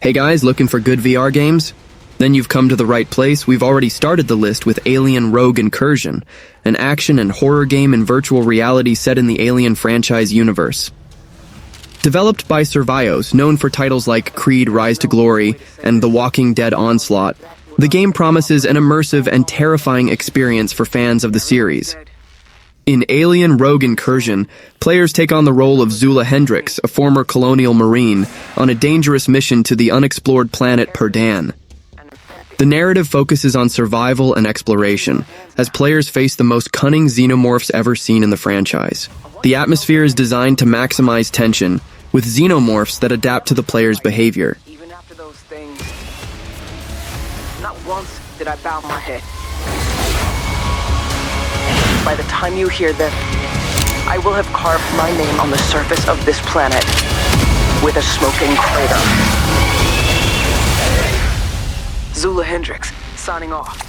Hey guys, looking for good VR games? Then you've come to the right place. We've already started the list with Alien Rogue Incursion, an action and horror game in virtual reality set in the Alien franchise universe. Developed by Survios, known for titles like Creed Rise to Glory and The Walking Dead Onslaught, the game promises an immersive and terrifying experience for fans of the series. In Alien Rogue Incursion, players take on the role of Zula Hendricks, a former colonial marine, on a dangerous mission to the unexplored planet Perdan. The narrative focuses on survival and exploration, as players face the most cunning xenomorphs ever seen in the franchise. The atmosphere is designed to maximize tension, with xenomorphs that adapt to the player's behavior. Even after those things, not once did I bow my head. By the time you hear this, I will have carved my name on the surface of this planet with a smoking crater. Zula Hendricks, signing off.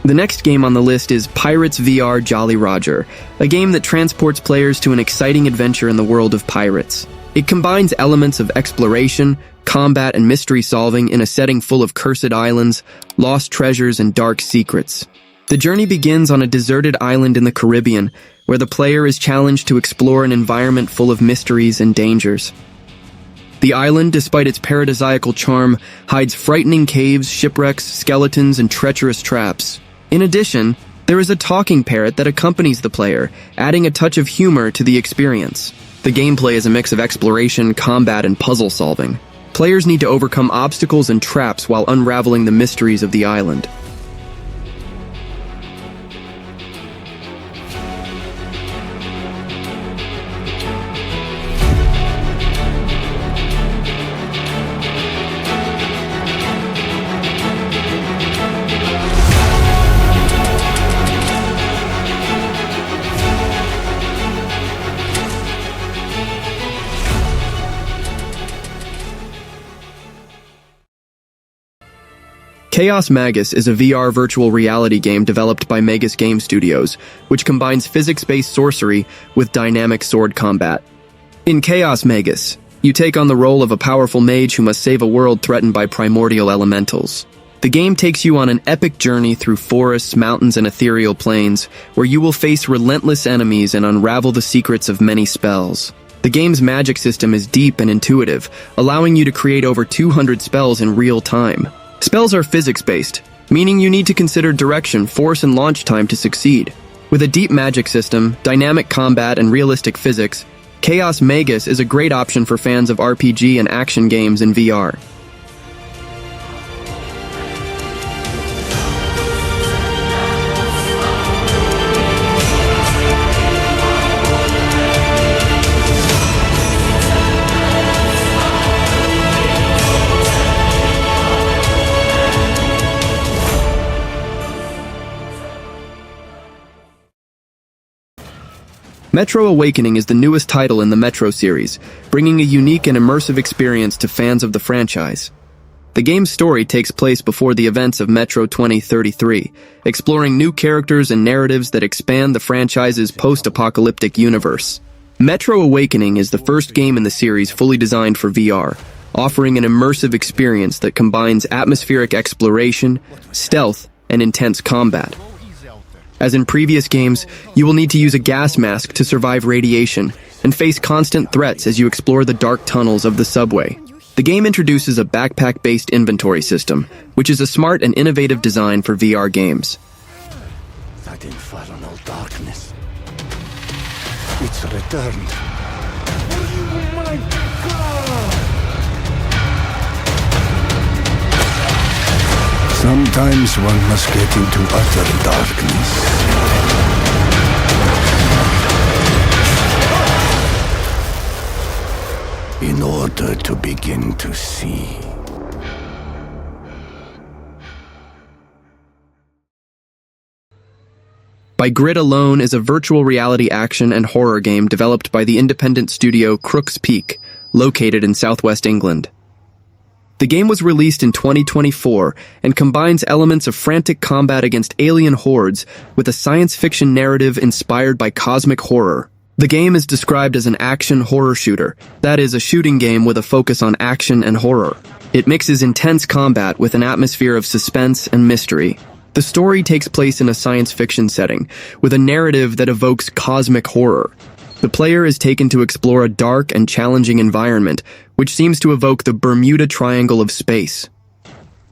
The next game on the list is Pirates VR Jolly Roger, a game that transports players to an exciting adventure in the world of pirates. It combines elements of exploration, combat, and mystery solving in a setting full of cursed islands, lost treasures, and dark secrets. The journey begins on a deserted island in the Caribbean, where the player is challenged to explore an environment full of mysteries and dangers. The island, despite its paradisiacal charm, hides frightening caves, shipwrecks, skeletons, and treacherous traps. In addition, there is a talking parrot that accompanies the player, adding a touch of humor to the experience. The gameplay is a mix of exploration, combat, and puzzle solving. Players need to overcome obstacles and traps while unraveling the mysteries of the island. Chaos Magus is a VR virtual reality game developed by Magus Game Studios, which combines physics-based sorcery with dynamic sword combat. In Chaos Magus, you take on the role of a powerful mage who must save a world threatened by primordial elementals. The game takes you on an epic journey through forests, mountains, and ethereal plains, where you will face relentless enemies and unravel the secrets of many spells. The game's magic system is deep and intuitive, allowing you to create over 200 spells in real time. Spells are physics-based, meaning you need to consider direction, force, and launch time to succeed. With a deep magic system, dynamic combat, and realistic physics, Chaos Magus is a great option for fans of RPG and action games in VR. Metro Awakening is the newest title in the Metro series, bringing a unique and immersive experience to fans of the franchise. The game's story takes place before the events of Metro 2033, exploring new characters and narratives that expand the franchise's post-apocalyptic universe. Metro Awakening is the first game in the series fully designed for VR, offering an immersive experience that combines atmospheric exploration, stealth, and intense combat. As in previous games, you will need to use a gas mask to survive radiation and face constant threats as you explore the dark tunnels of the subway. The game introduces a backpack-based inventory system, which is a smart and innovative design for VR games. That infernal darkness. It's returned. Oh my God! Sometimes one must get into utter darkness. In order to begin to see. By Grid Alone is a virtual reality action and horror game developed by the independent studio Crooks Peak, located in southwest England. The game was released in 2024 and combines elements of frantic combat against alien hordes with a science fiction narrative inspired by cosmic horror. The game is described as an action horror shooter, that is, a shooting game with a focus on action and horror. It mixes intense combat with an atmosphere of suspense and mystery. The story takes place in a science fiction setting, with a narrative that evokes cosmic horror. The player is taken to explore a dark and challenging environment, which seems to evoke the Bermuda Triangle of space.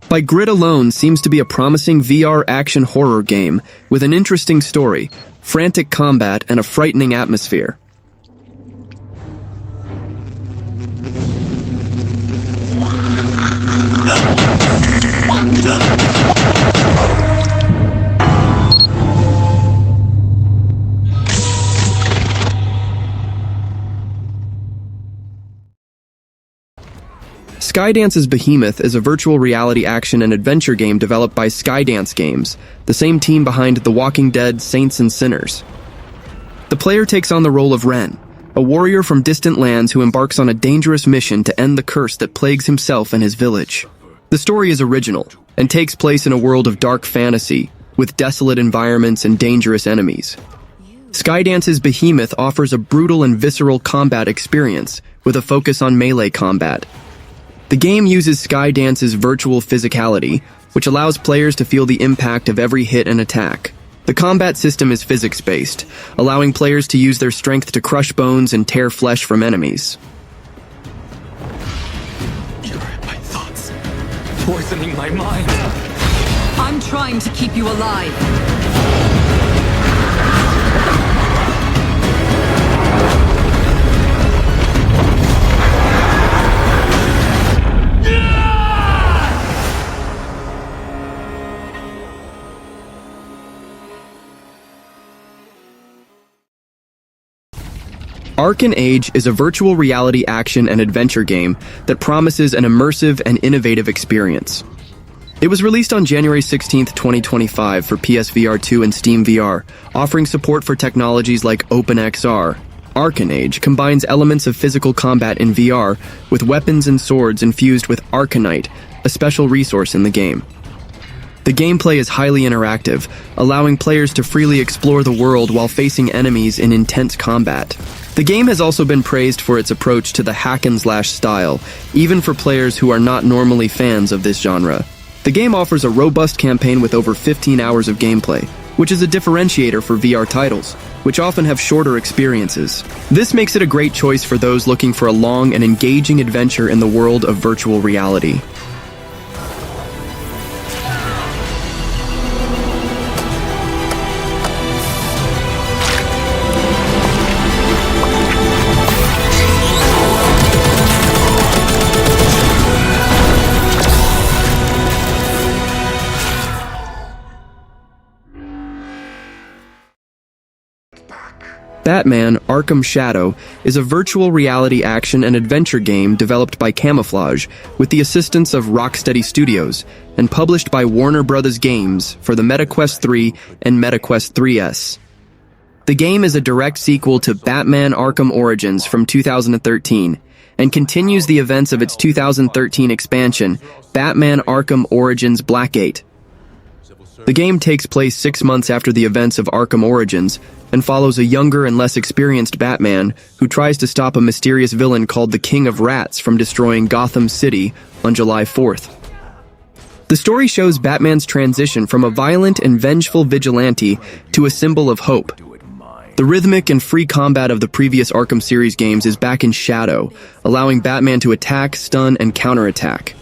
By Grid alone seems to be a promising VR action horror game with an interesting story, frantic combat, and a frightening atmosphere. Skydance's Behemoth is a virtual reality action and adventure game developed by Skydance Games, the same team behind The Walking Dead, Saints and Sinners. The player takes on the role of Ren, a warrior from distant lands who embarks on a dangerous mission to end the curse that plagues himself and his village. The story is original, and takes place in a world of dark fantasy, with desolate environments and dangerous enemies. Skydance's Behemoth offers a brutal and visceral combat experience, with a focus on melee combat. The game uses Skydance's virtual physicality, which allows players to feel the impact of every hit and attack. The combat system is physics-based, allowing players to use their strength to crush bones and tear flesh from enemies. You're in my thoughts, poisoning my mind. I'm trying to keep you alive. Arken Age is a virtual reality action and adventure game that promises an immersive and innovative experience. It was released on January 16, 2025 for PSVR 2 and Steam VR, offering support for technologies like OpenXR. Arken Age combines elements of physical combat in VR with weapons and swords infused with Arcanite, a special resource in the game. The gameplay is highly interactive, allowing players to freely explore the world while facing enemies in intense combat. The game has also been praised for its approach to the hack-and-slash style, even for players who are not normally fans of this genre. The game offers a robust campaign with over 15 hours of gameplay, which is a differentiator for VR titles, which often have shorter experiences. This makes it a great choice for those looking for a long and engaging adventure in the world of virtual reality. Batman: Arkham Shadow is a virtual reality action and adventure game developed by Camouflage with the assistance of Rocksteady Studios and published by Warner Bros. Games for the MetaQuest 3 and MetaQuest 3S. The game is a direct sequel to Batman: Arkham Origins from 2013 and continues the events of its 2013 expansion, Batman: Arkham Origins Blackgate. The game takes place 6 months after the events of Arkham Origins and follows a younger and less experienced Batman who tries to stop a mysterious villain called the King of Rats from destroying Gotham City on July 4th. The story shows Batman's transition from a violent and vengeful vigilante to a symbol of hope. The rhythmic and free combat of the previous Arkham series games is back in Shadow, allowing Batman to attack, stun, and counterattack.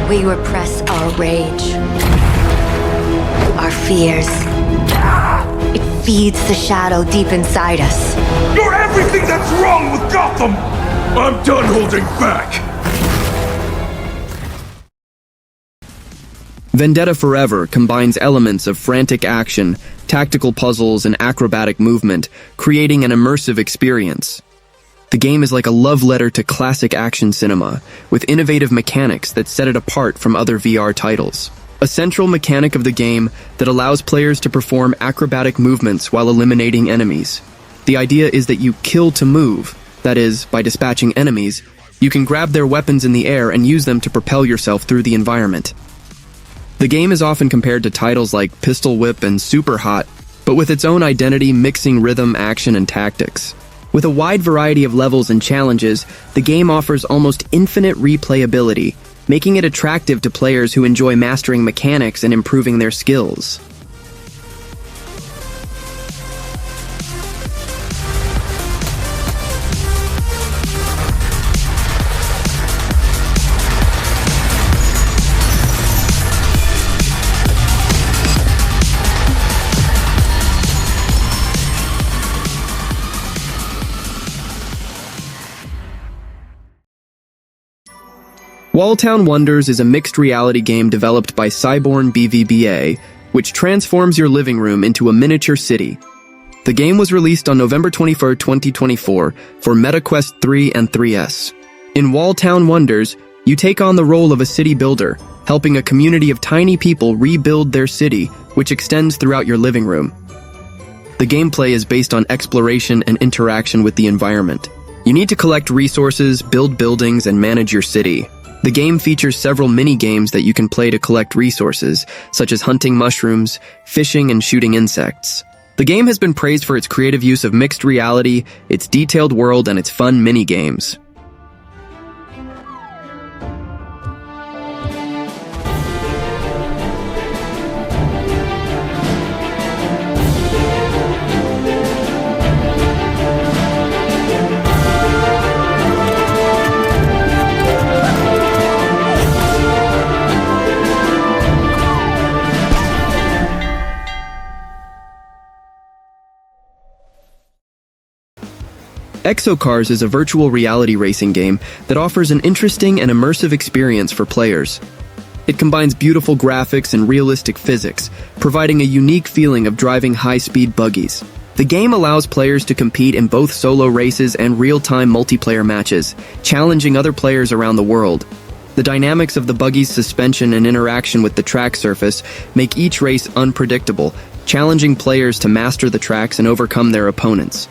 We repress our rage, our fears. It feeds the shadow deep inside us. You're everything that's wrong with Gotham! I'm done holding back! Vendetta Forever combines elements of frantic action, tactical puzzles, and acrobatic movement, creating an immersive experience. The game is like a love letter to classic action cinema, with innovative mechanics that set it apart from other VR titles. A central mechanic of the game that allows players to perform acrobatic movements while eliminating enemies. The idea is that you kill to move, that is, by dispatching enemies, you can grab their weapons in the air and use them to propel yourself through the environment. The game is often compared to titles like Pistol Whip and Super Hot, but with its own identity mixing rhythm, action, and tactics. With a wide variety of levels and challenges, the game offers almost infinite replayability, making it attractive to players who enjoy mastering mechanics and improving their skills. Walltown Wonders is a mixed reality game developed by Cyborn BVBA, which transforms your living room into a miniature city. The game was released on November 24, 2024 for MetaQuest 3 and 3DS. In Walltown Wonders, you take on the role of a city builder, helping a community of tiny people rebuild their city, which extends throughout your living room. The gameplay is based on exploration and interaction with the environment. You need to collect resources, build buildings, and manage your city. The game features several mini-games that you can play to collect resources, such as hunting mushrooms, fishing, and shooting insects. The game has been praised for its creative use of mixed reality, its detailed world, and its fun mini-games. EXOcars is a virtual reality racing game that offers an interesting and immersive experience for players. It combines beautiful graphics and realistic physics, providing a unique feeling of driving high-speed buggies. The game allows players to compete in both solo races and real-time multiplayer matches, challenging other players around the world. The dynamics of the buggy's suspension and interaction with the track surface make each race unpredictable, challenging players to master the tracks and overcome their opponents.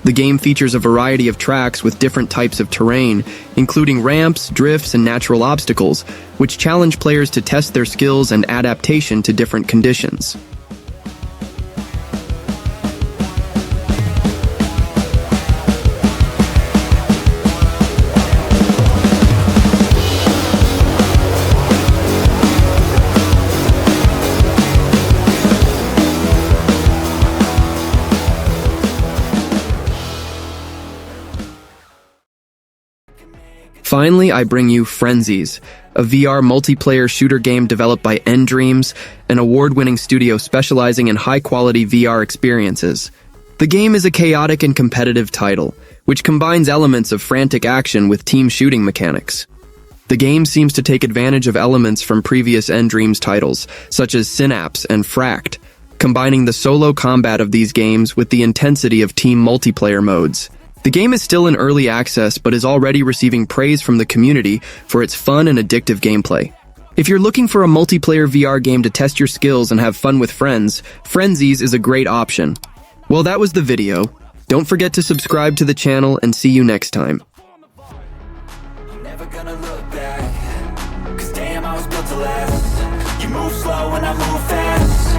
The game features a variety of tracks with different types of terrain, including ramps, drifts, and natural obstacles, which challenge players to test their skills and adaptation to different conditions. Finally, I bring you FRENZIES, a VR multiplayer shooter game developed by Dreams, an award-winning studio specializing in high-quality VR experiences. The game is a chaotic and competitive title, which combines elements of frantic action with team shooting mechanics. The game seems to take advantage of elements from previous Dreams titles, such as Synapse and Fract, combining the solo combat of these games with the intensity of team multiplayer modes. The game is still in early access, but is already receiving praise from the community for its fun and addictive gameplay. If you're looking for a multiplayer VR game to test your skills and have fun with friends, FRENZIES is a great option. Well, that was the video. Don't forget to subscribe to the channel and see you next time. I'm never gonna look back, 'cause damn, I was built to last. You move slow and I move fast.